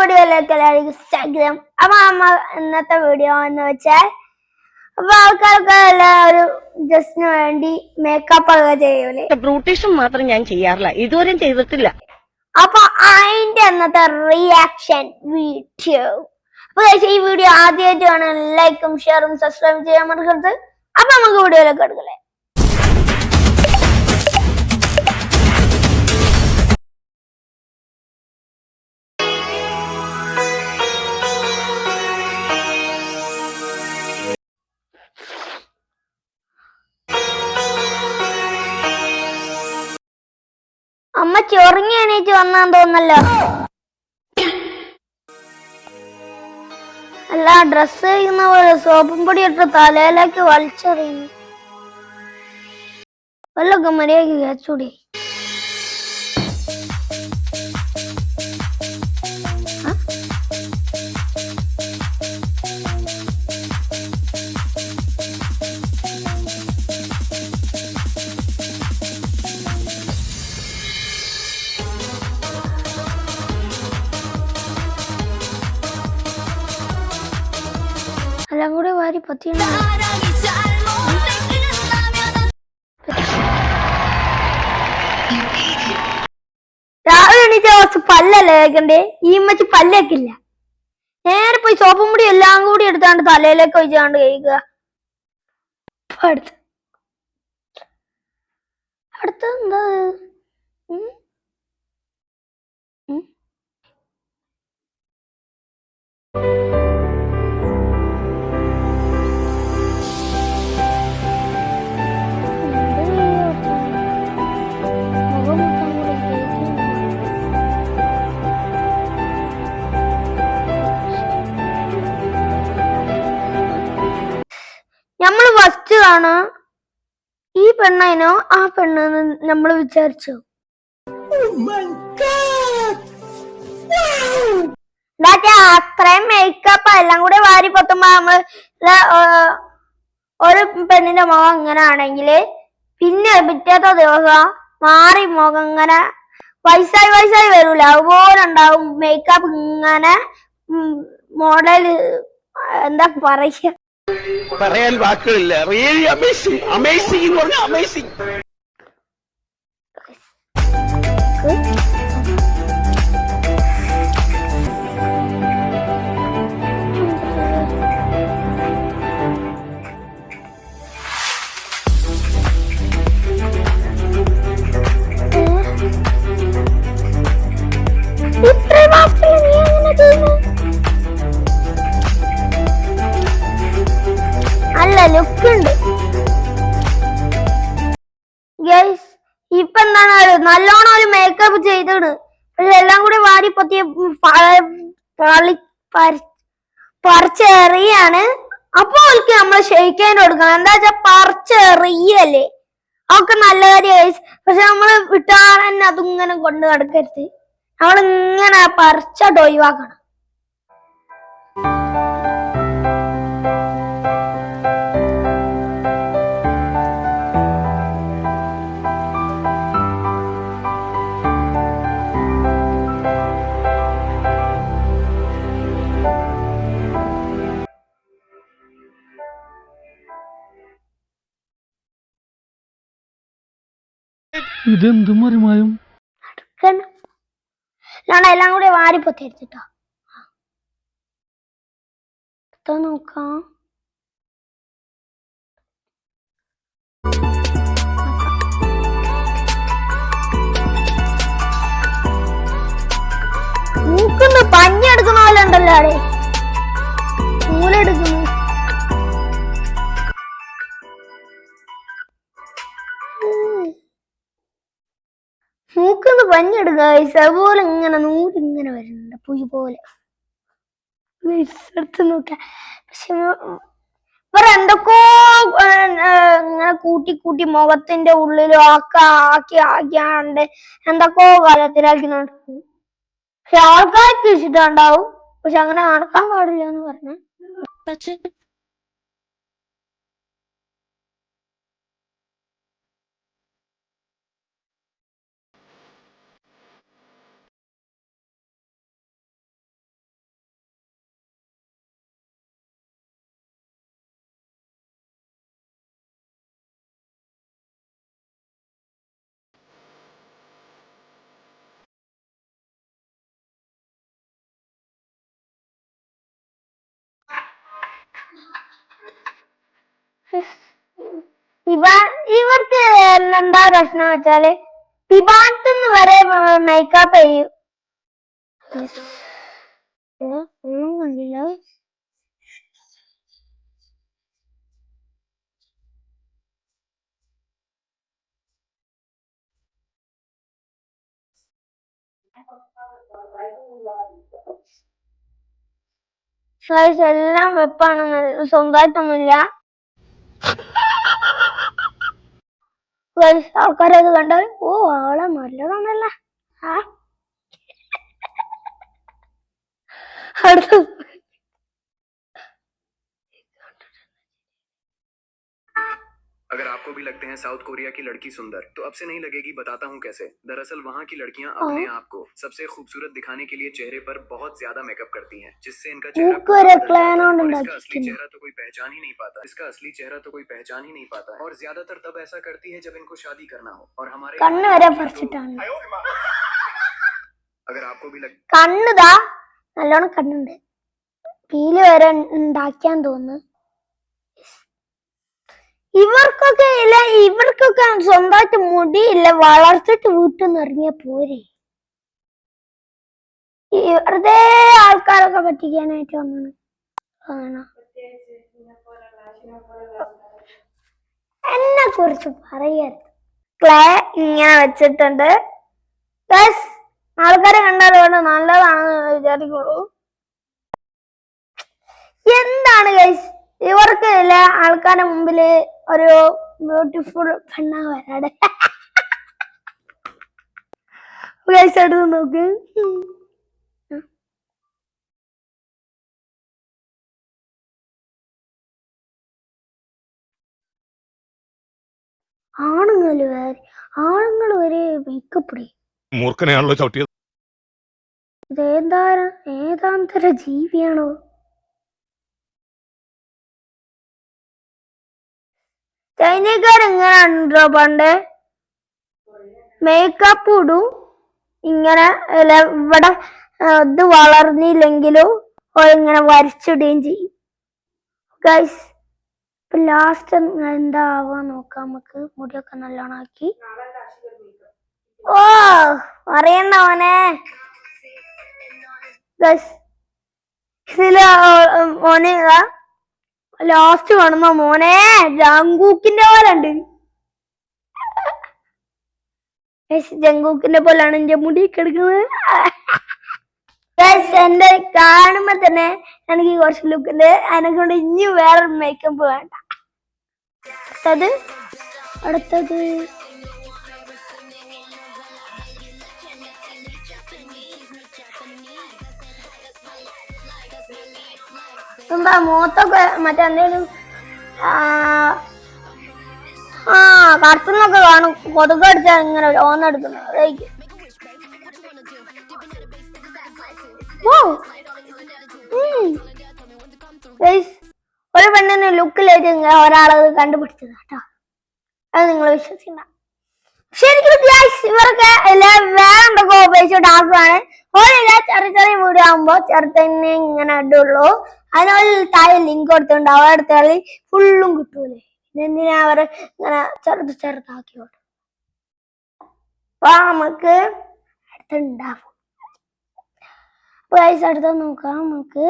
വീഡിയോയിലേക്ക് എല്ലാവർക്കും സ്വാഗതം. അപ്പൊ ഇന്നത്തെ വീഡിയോ എന്ന് വെച്ചാൽ അപ്പൊ ആൾക്കാർക്ക് എല്ലാവരും ജസ്റ്റിന് വേണ്ടി മേക്കപ്പ് ഒക്കെ ചെയ്യൂലേ. ബ്യൂട്ടീഷ്യൻ മാത്രം ഞാൻ ചെയ്യാറില്ല, ഇതുവരെയും ചെയ്തിട്ടില്ല. അപ്പൊ അതിന്റെ അന്നത്തെ റിയാക്ഷൻ വീഡിയോ. അപ്പൊ ഈ വീഡിയോ ആദ്യമായിട്ടാണ് ലൈക്കും ഷെയറും സബ്സ്ക്രൈബും ചെയ്യാൻ മറക്കരുത്. അപ്പൊ നമുക്ക് വീഡിയോയിലേക്ക് എടുക്കലേ. അമ്മ ചൊറങ്ങി എണീറ്റ് വന്നാൻ തോന്നല്ലോ. അല്ല, ഡ്രസ് ചെയ്യുന്ന പോലെ സോപ്പും പൊടി ഇട്ട് തലയിലേക്ക് വലിച്ചെറിയുന്നു. വല്ലൊക്കെ മര്യാദക്ക് കേച്ചൂടി. എല്ലാം കൂടി വാരി പത്തിയാണ്. രാവിലെ എണീച്ച കുറച്ച് പല്ലല്ലേ കേൾക്കണ്ടേ? ഈ മച്ച് പല്ലേക്കില്ല. നേരെ പോയി സോപ്പും പൊടി എല്ലാം കൂടി എടുത്താണ്ട് തലയിലേക്ക് ഒഴിച്ചാണ്ട് കഴിക്കുക. അടുത്ത എന്താ? നമ്മള് ഫസ്റ്റ് ആണ് ഈ പെണ്ണോ ആ പെണ്ണെന്ന് നമ്മൾ വിചാരിച്ചു. അത്രയും മേക്കപ്പ് എല്ലാം കൂടി വാരി പൊത്തുമ്പോ നമ്മള് ഒരു പെണ്ണിന്റെ മുഖം ഇങ്ങനെ ആണെങ്കില് പിന്നെ പിറ്റേത്തെ ദിവസം മാറി മുഖം ഇങ്ങനെ വയസ്സായി വരൂല, അതുപോലെ ഉണ്ടാവും. മേക്കപ്പ് ഇങ്ങനെ മോഡല് എന്താ പറയാ, പറയാൻ വാക്കുകളില്ല. റിയലി അമേസിംഗ്, അമേസിംഗ് എന്ന് പറഞ്ഞാൽ അമേസിംഗ്. നല്ല ലുക്ക് ഉണ്ട് ഗൈസ്. ഇപ്പൊ എന്താണ് നല്ലോണം ഒരു മേക്കപ്പ് ചെയ്തിട്, പക്ഷെ എല്ലാം കൂടി വാരി പൊത്തിയ പറിച്ചെറിയാണ്. അപ്പൊ അവർക്ക് നമ്മൾ ഷെയ്ക്കാൻ കൊടുക്കണം. എന്താ വെച്ചാ പറിച്ചെറിയല്ലേ, അതൊക്കെ നല്ല കാര്യം ഗൈസ്. പക്ഷെ നമ്മള് വിട്ടാൻ അതിങ്ങനെ കൊണ്ട് നടക്കരുത്. നമ്മളിങ്ങനെ പറിച്ചോട്ട് ഒഴിവാക്കണം. ഇതെന്ത് മറിമായും എല്ലാം കൂടി വാരിപ്പൊത്തി എടുത്തിട്ടോ നോക്കാം. മൂക്കുന്ന പഞ്ഞെടുക്കുന്ന പോലെ ഉണ്ടല്ലോ അവിടെ മൂലെടുക്കുന്നു. മൂക്കുന്ന പഞ്ഞെടുക്കുക. അതുപോലെ ഇങ്ങനെ നൂലിങ്ങനെ വരുന്നുണ്ട്, പുഴ പോലെ എടുത്ത് നോക്കാം. പക്ഷെ ഇവർ എന്തൊക്കെയോ ഇങ്ങനെ കൂട്ടി മുഖത്തിന്റെ ഉള്ളിലും ആക്കിയാണ്ട് എന്തൊക്കെയോ കാലത്തിലാക്കി നടക്കും. പക്ഷെ ആൾക്കാർക്ക് ഇഷ്ടമുണ്ടാവും, പക്ഷെ അങ്ങനെ നടക്കാൻ പാടില്ല എന്ന് പറഞ്ഞു. ഇവർക്ക് എന്താ പ്രശ്നം വെച്ചാല് വിവാഹത്തിന് വരെ മേക്കപ്പ് ചെയ്യും. എല്ലാം വെപ്പാണ്, സ്വന്തമായിട്ടൊന്നുമില്ല. ആൾക്കാരത് കണ്ടാൽ ഓ ആളെ നല്ലതാണല്ല. അടുത്ത अगर आपको भी लगते हैं साउथ कोरिया की लड़की सुंदर, तो अब से नहीं लगेगी, बताता हूँ कैसे। दरअसल वहाँ की लड़कियाँ अपने आप को सबसे खूबसूरत दिखाने के लिए चेहरे पर बहुत ज्यादा मेकअप करती हैं, जिससे इनका चेहरा पूरा बदल जाता है और इसका असली चेहरा तो कोई पहचान ही नहीं पाता। इसका असली चेहरा तो कोई पहचान ही नहीं पाता है, और ज्यादातर तब ऐसा करती है जब इनको शादी करना हो। और हमारे अगर आपको भी കണ്ണുതാ നല്ലോണം കണ്ണുണ്ട്, പീല് വരെ ഉണ്ടാക്കിയാൻ തോന്നുന്നു. ഇവർക്കൊക്കെ ഇല്ല, ഇവർക്കൊക്കെ സ്വന്തമായിട്ട് മുടിയില്ല, വളർത്തിട്ട് വീട്ടിൽ നിന്ന് ഇറങ്ങിയ പോരെ. വെറുതെ ആൾക്കാരൊക്കെ പറ്റിക്കാനായിട്ട് വന്നു. എന്നെ കുറിച്ച് പറയരുത്. ക്ലേ ഇങ്ങനെ വെച്ചിട്ടുണ്ട്. ആൾക്കാരെ കണ്ടാലും വേണ്ട നല്ലതാണെന്ന് വിചാരിക്കുള്ളൂ. എന്താണ് ഗൈസ് ഇവർക്ക് ഇല്ല ആൾക്കാരുടെ മുമ്പില് ഒരു ബ്യൂട്ടിഫുൾ പെണ്ണ വരാടെ. ഗൈസ് എടുത്ത് നോക്ക്. ആണുങ്ങൾ വരെ മേക്കപ്പ് ഇടേ. മൂർഖനെയാണല്ലോ ചവിട്ടിയത്. ഏതാന്തര ജീവിയാണോ? ചൈനക്കാരിങ്ങനെയാണോ പണ്ട്? മേക്കപ്പ് ഇടും ഇങ്ങനെ, ഇവിടെ ഇത് വളർന്നില്ലെങ്കിലും ഇങ്ങനെ വരച്ചിടുകയും ചെയ്യും. ഗൈസ് ലാസ്റ്റ് എന്താ ആവാ നോക്കാം നമുക്ക്. മുടിയൊക്കെ നല്ലോണം ആക്കി. ഓ അറിയണ്ട മോനെ. ഗൈസ് ഇതില് മോനെ ലാസ്റ്റ് കാണുമ്പോ മോനെ ജങ്കൂക്കിന്റെ പോലെ ഉണ്ട്. ജങ്കൂക്കിന്റെ പോലാണ് എന്റെ മുടിയൊക്കെ എടുക്കുന്നത്. എന്റെ കാണുമ്പോ തന്നെ എനിക്ക് കുറച്ച് ലുക്ക് ഉണ്ട്. അതിനെ കൊണ്ട് ഇനി വേറെ മേക്കപ്പ് വേണ്ട. അടുത്തത് എന്താ മുഖത്തൊക്കെ മറ്റെന്തേലും കാർട്ടൂണിലൊക്കെ കാണും, കൊതുക് അടിച്ചാൽ ഇങ്ങനെ ഓന്നെടുക്കുന്നത്. ഒരു പെണ്ണിന് ലുക്കിലേക്ക് ഒരാളത് കണ്ടുപിടിച്ചത് കേട്ടോ, അത് നിങ്ങൾ വിശ്വസിക്കണ്ട. ശരിക്കും ഇവരൊക്കെ വേറെ എന്തൊക്കെ ഉപയോഗിച്ചിട്ട് ആക്കുകയാണ്. ഓരോ ചെറിയ ചെറിയ വീഡിയോ ആകുമ്പോ ചെറുതന്നെ ഇങ്ങനെ ഇടുള്ളൂ. അതിനൊരു താഴെ ലിങ്ക് കൊടുത്തിട്ടുണ്ട്, അവിടെ എടുത്താൽ ഫുള്ളും കിട്ടൂലേ. എന്തിനാ അവർ ഇങ്ങനെ ചെറുതാക്കി കൊടുക്കും. അപ്പൊ നമുക്ക് അടുത്തുണ്ടാവും. അപ്പൊ അടുത്ത നോക്കാം നമുക്ക്.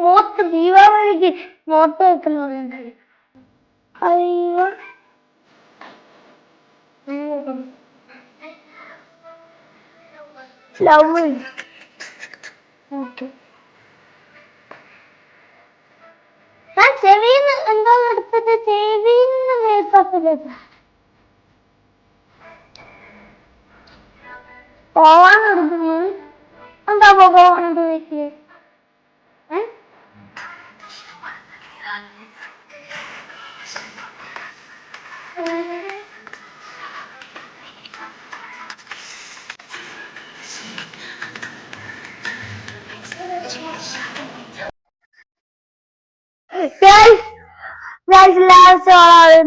മോത്ത് ദീപാവലിക്ക് മോത്ത് വെക്കുന്നുണ്ട്. അയ്യോ ലവ് ഞാൻ ചെവിന്ന് എന്താ എടുത്തത്, ചെവിന്ന് മേക്കപ്പിലേക്ക് പോവാൻ എടുക്കുന്നു. എന്താ പോകാൻ വെക്ക്.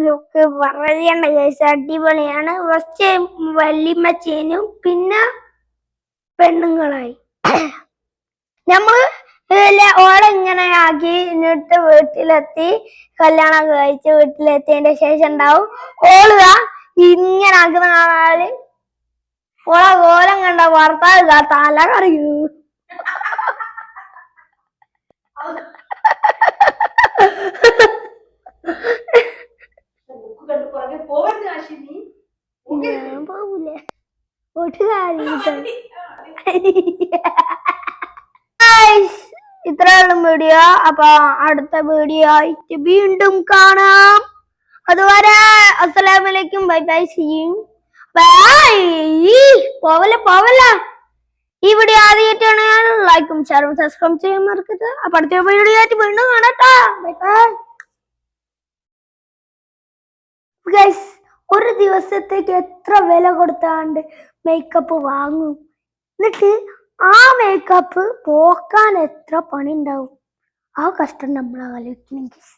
ലുക്ക് പറയണ്ട ഗൈസ്, അടിപൊളിയാണ്. ഫസ്റ്റ് വല്യമ്മച്ചേനും പിന്നെ പെണ്ണുങ്ങളായി നമ്മള് ഓളെ ഇങ്ങനെ ആക്കി എന്നിട്ട് വീട്ടിലെത്തി, കല്യാണം കഴിച്ച് വീട്ടിലെത്തിയതിന്റെ ശേഷം ഉണ്ടാവും ഓളുക ഇങ്ങനെ ആക്കുന്ന കാണാല് ഓളെ കോലം കണ്ട ഭർത്താവ് തല കറിയൂ. ഞാൻ പോവൂലേ ഇത്രയുള്ള വീഡിയോ. അപ്പൊ അടുത്ത വീഡിയോ ആയിട്ട് വീണ്ടും കാണാം. അതുവരെ അസ്സലാമലൈക്കും, bye bye, see you, bye. പോവല്ല. ഈ വീഡിയോ ആദ്യമായിട്ടാണ് ലൈക്കും ഷെയറും സബ്സ്ക്രൈബ് ചെയ്യാൻ മറക്കരുത്. അപ്പൊ അടുത്ത വീഡിയോ ആയിട്ട് വീണ്ടും കാണാട്ടോ. Bye bye guys. ഒരു ദിവസത്തേക്ക് എത്ര വില കൊടുത്താണ്ട് മേക്കപ്പ് വാങ്ങും, എന്നിട്ട് ആ മേക്കപ്പ് പോക്കാൻ എത്ര പണി ഉണ്ടാവും. ആ കഷ്ടം നമ്മൾ ആലോചിക്കണം ഗൈസ്.